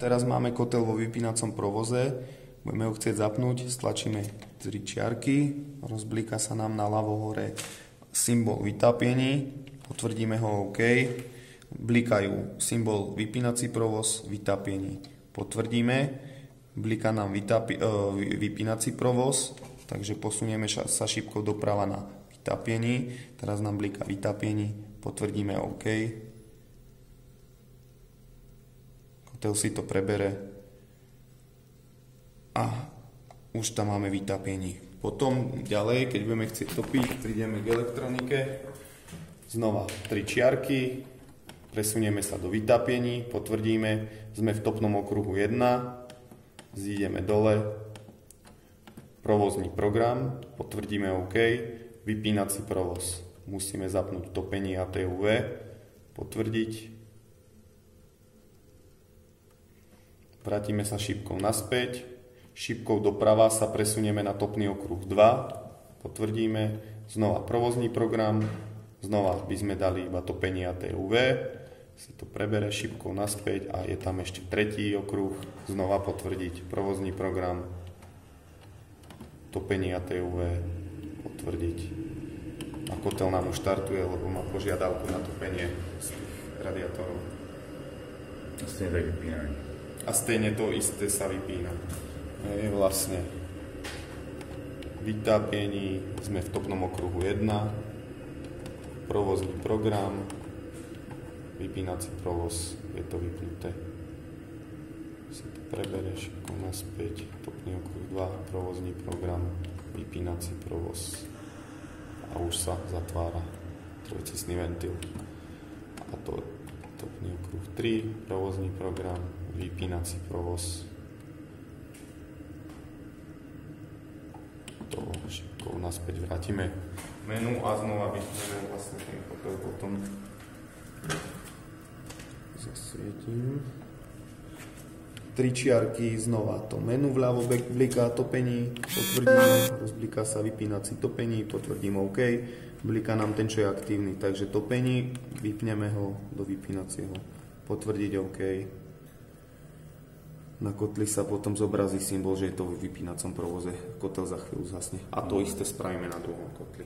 teraz máme kotel vo vypínacom provoze, budeme ho chcieť zapnúť, stlačíme 3 čiarky, rozblíka sa nám na ľavo hore symbol vytápiení, potvrdíme ho OK, blikajú symbol vypínací provoz, vytápiení, potvrdíme, bliká nám vypínací provoz, takže posunieme sa šipkou doprava na vytápiení, teraz nám bliká vytápiení, potvrdíme OK, kotel si to prebere a už tam máme vytápiení. Potom ďalej, keď budeme chcieť topiť, prídeme k elektronike, znova 3 čiarky, presunieme sa do vytápiení, potvrdíme, sme v topnom okruhu 1, zídeme dole, provozný program, potvrdíme OK, vypínací provoz, musíme zapnúť topenie ATUV, potvrdiť, vrátime sa šipkou naspäť, šipkou doprava sa presunieme na topný okruh 2, potvrdíme, znova provozný program, znova by sme dali iba topenie ATUV, si to prebere šipkou naspäť a je tam ešte tretí okruh, znova potvrdiť provozný program, topenie ATUV, potvrdiť. A kotel nám už štartuje, lebo má požiadavku na topenie z tých radiátorov. A stejne to isté sa vypína. Je vlastne vytápiení, sme v topnom okruhu 1, provozný program, vypínací provoz, je to vypnuté. Si to prebere šipkou naspäť, topný okruh 2, provozný program, vypínací provoz a už sa zatvára trojcestný ventil. A to topný okruh 3, provozný program, vypínací provoz. To šipkou naspäť vrátime menu a znova vypneme vlastne ten kotel potom. Zasvietím. 3 čiarky, znova to menu vľavo bliká topení, potvrdíme, rozbliká sa vypínací topení, potvrdím OK, bliká nám ten, čo je aktívny, takže topení, vypneme ho do vypínacieho, potvrdiť OK. Na kotli sa potom zobrazí symbol, že je to v vypínacom provoze, kotel za chvíľu zhasne. A to isté spravíme na druhom kotli.